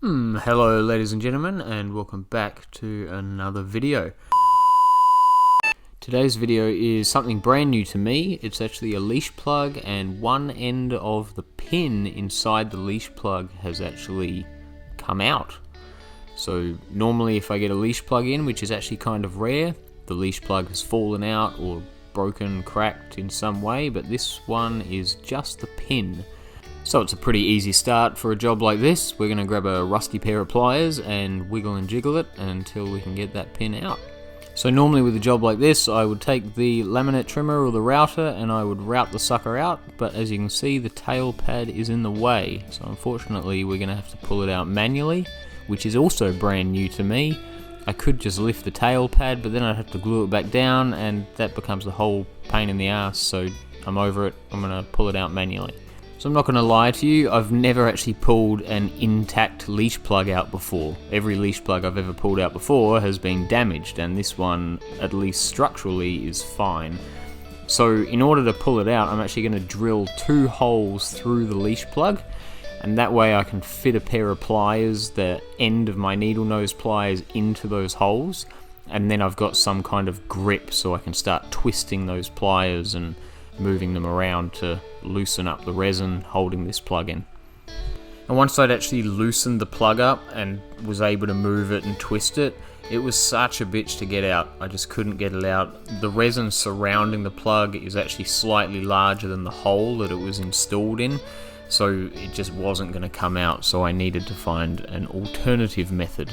Hello ladies and gentlemen, and welcome back to another video. Today's video is something brand new to me. It's actually a leash plug, and one end of the pin inside the leash plug has actually come out. So normally if I get a leash plug in, which is actually kind of rare, the leash plug has fallen out or broken, cracked in some way, but this one is just the pin. So it's a pretty easy start for a job like this. We're going to grab a rusty pair of pliers and wiggle and jiggle it until we can get that pin out. So normally with a job like this, I would take the laminate trimmer or the router and I would route the sucker out, but as you can see the tail pad is in the way, so unfortunately we're going to have to pull it out manually, which is also brand new to me. I could just lift the tail pad, but then I'd have to glue it back down and that becomes a whole pain in the ass, so I'm over it. I'm going to pull it out manually. So I'm not going to lie to you, I've never actually pulled an intact leash plug out before. Every leash plug I've ever pulled out before has been damaged, and this one, at least structurally, is fine. So in order to pull it out, I'm actually going to drill 2 holes through the leash plug, and that way I can fit a pair of pliers, the end of my needle nose pliers, into those holes, and then I've got some kind of grip so I can start twisting those pliers and moving them around to loosen up the resin holding this plug in. And once I'd actually loosened the plug up and was able to move it and twist it, it was such a bitch to get out. I just couldn't get it out. The resin surrounding the plug is actually slightly larger than the hole that it was installed in, so it just wasn't going to come out, so I needed to find an alternative method.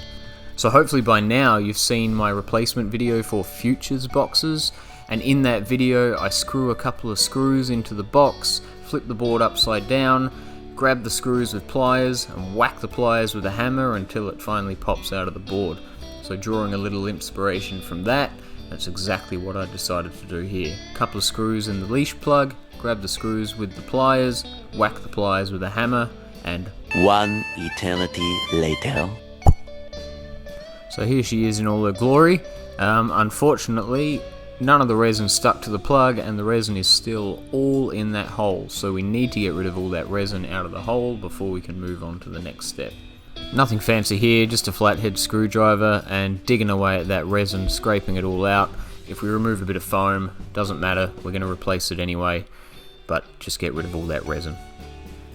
So hopefully by now you've seen my replacement video for Futures boxes, and in that video I screw a couple of screws into the box, flip the board upside down, grab the screws with pliers and whack the pliers with a hammer until it finally pops out of the board. So drawing a little inspiration from that, that's exactly what I decided to do here. A couple of screws in the leash plug, grab the screws with the pliers, whack the pliers with a hammer, and one eternity later. So here she is in all her glory. Unfortunately, none of the resin stuck to the plug and the resin is still all in that hole, so we need to get rid of all that resin out of the hole before we can move on to the next step. Nothing fancy here, just a flathead screwdriver and digging away at that resin, scraping it all out. If we remove a bit of foam, doesn't matter, we're going to replace it anyway, but just get rid of all that resin.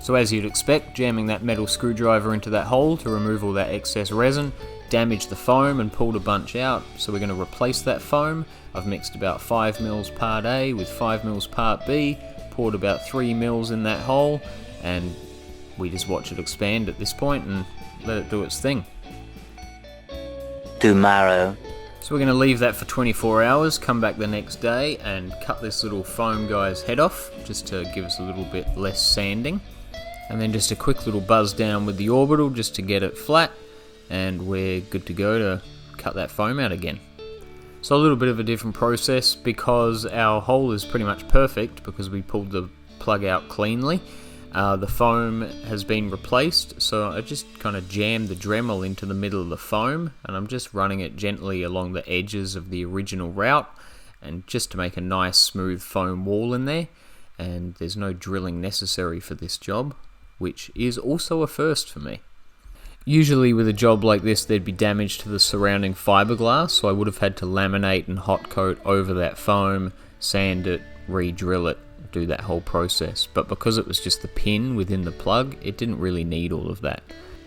So as you'd expect, jamming that metal screwdriver into that hole to remove all that excess resin damaged the foam and pulled a bunch out, so we're going to replace that foam. I've mixed about 5 mils part A with 5 mils part B, poured about 3 mils in that hole, and we just watch it expand at this point and let it do its thing. Tomorrow. So we're going to leave that for 24 hours, come back the next day and cut this little foam guy's head off, just to give us a little bit less sanding. And then just a quick little buzz down with the orbital just to get it flat, and we're good to go to cut that foam out again. So a little bit of a different process because our hole is pretty much perfect because we pulled the plug out cleanly. The foam has been replaced, so I just kind of jammed the Dremel into the middle of the foam and I'm just running it gently along the edges of the original route, and just to make a nice smooth foam wall in there, and there's no drilling necessary for this job, which is also a first for me. Usually with a job like this there'd be damage to the surrounding fiberglass, so I would have had to laminate and hot coat over that foam, sand it, re-drill it, do that whole process. But because it was just the pin within the plug, it didn't really need all of that.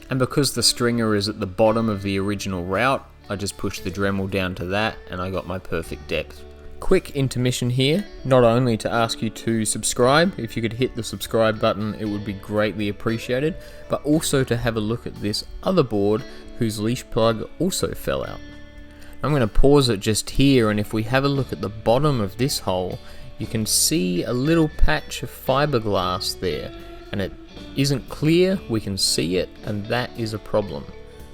And because the stringer is at the bottom of the original route, I just pushed the Dremel down to that and I got my perfect depth. Quick intermission here, not only to ask you to subscribe. If you could hit the subscribe button it would be greatly appreciated, but also to have a look at this other board whose leash plug also fell out. I'm going to pause it just here, and if we have a look at the bottom of this hole you can see a little patch of fiberglass there, and it isn't clear, we can see it, and that is a problem.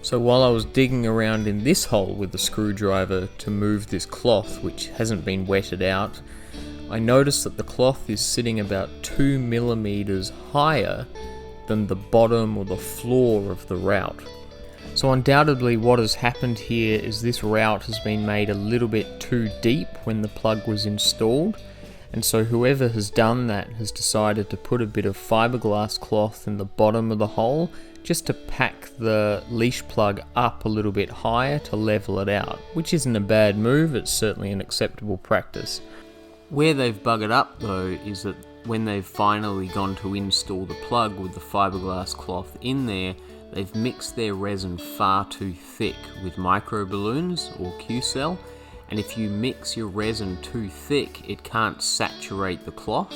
So while I was digging around in this hole with the screwdriver to move this cloth, which hasn't been wetted out, I noticed that the cloth is sitting about 2 millimeters higher than the bottom or the floor of the route. So undoubtedly what has happened here is this route has been made a little bit too deep when the plug was installed, and so whoever has done that has decided to put a bit of fiberglass cloth in the bottom of the hole just to pack the leash plug up a little bit higher to level it out, which isn't a bad move, it's certainly an acceptable practice. Where they've buggered up though is that when they've finally gone to install the plug with the fiberglass cloth in there, they've mixed their resin far too thick with micro balloons or Q-cell, and if you mix your resin too thick, it can't saturate the cloth,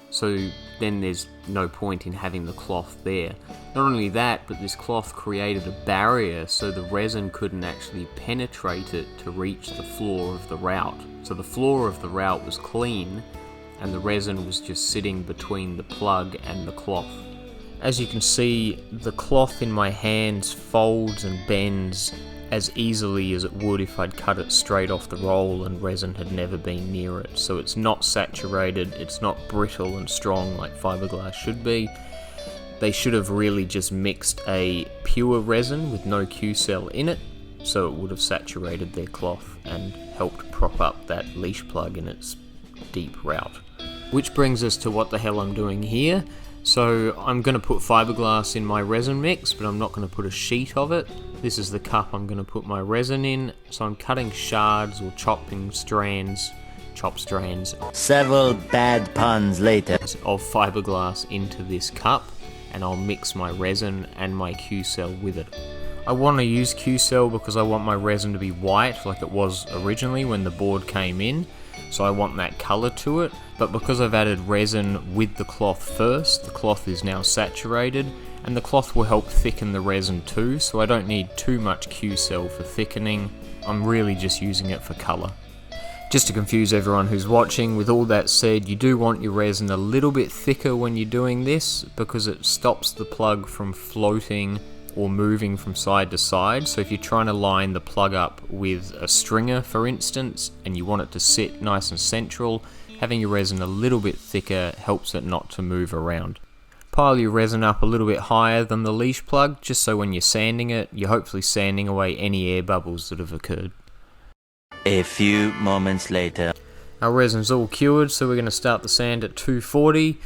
so then there's no point in having the cloth there. Not only that, but this cloth created a barrier so the resin couldn't actually penetrate it to reach the floor of the route. So the floor of the route was clean, and the resin was just sitting between the plug and the cloth. As you can see, the cloth in my hands folds and bends as easily as it would if I'd cut it straight off the roll and resin had never been near it. So it's not saturated, it's not brittle and strong like fiberglass should be. They should have really just mixed a pure resin with no Q-cell in it, so it would have saturated their cloth and helped prop up that leash plug in its deep route. Which brings us to what the hell I'm doing here. So I'm going to put fiberglass in my resin mix, but I'm not going to put a sheet of it. This is the cup I'm going to put my resin in, so I'm cutting shards or chopping strands, Several bad puns later. of fiberglass into this cup, and I'll mix my resin and my Q-cell with it. I want to use Q-cell because I want my resin to be white like it was originally when the board came in, so I want that colour to it, but because I've added resin with the cloth first, the cloth is now saturated, and the cloth will help thicken the resin too, so I don't need too much Q-cell for thickening. I'm really just using it for colour. Just to confuse everyone who's watching, with all that said, you do want your resin a little bit thicker when you're doing this because it stops the plug from floating or moving from side to side. So if you're trying to line the plug up with a stringer, for instance, and you want it to sit nice and central, having your resin a little bit thicker helps it not to move around. Pile your resin up a little bit higher than the leash plug, just so when you're sanding it, you're hopefully sanding away any air bubbles that have occurred. A few moments later. Our resin's all cured, so we're going to start the sand at 240,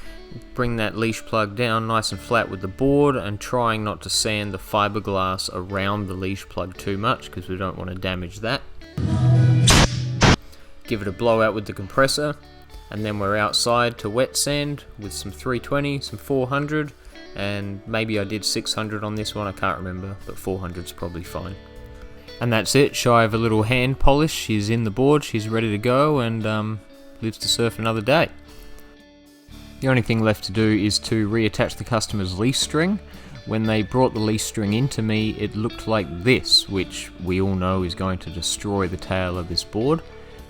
bring that leash plug down nice and flat with the board, and trying not to sand the fiberglass around the leash plug too much because we don't want to damage that. Give it a blowout with the compressor, and then we're outside to wet sand with some 320, some 400, and maybe I did 600 on this one, I can't remember, but 400's probably fine. And that's it, shy of a little hand polish, she's in the board, she's ready to go, and lives to surf another day. The only thing left to do is to reattach the customer's leash string. When they brought the leash string into me, it looked like this, which we all know is going to destroy the tail of this board.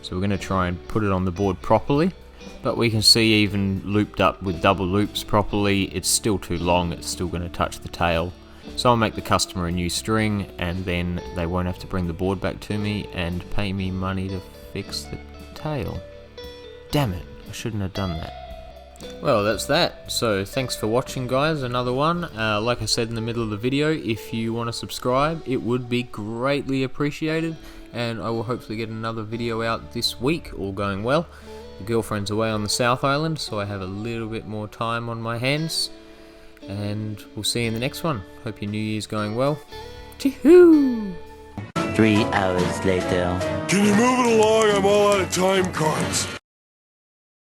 So we're going to try and put it on the board properly. But we can see even looped up with double loops properly, it's still too long, it's still going to touch the tail. So I'll make the customer a new string, and then they won't have to bring the board back to me and pay me money to fix the tail. Damn it, I shouldn't have done that. Well, that's that. So thanks for watching, guys. Another one. Like I said in the middle of the video, if you want to subscribe, it would be greatly appreciated, and I will hopefully get another video out this week, all going well. The girlfriend's away on the South Island, so I have a little bit more time on my hands, and we'll see you in the next one. Hope your New Year's going well. Chee-hoo! 3 hours later. Can you move it along? I'm all out of time cards.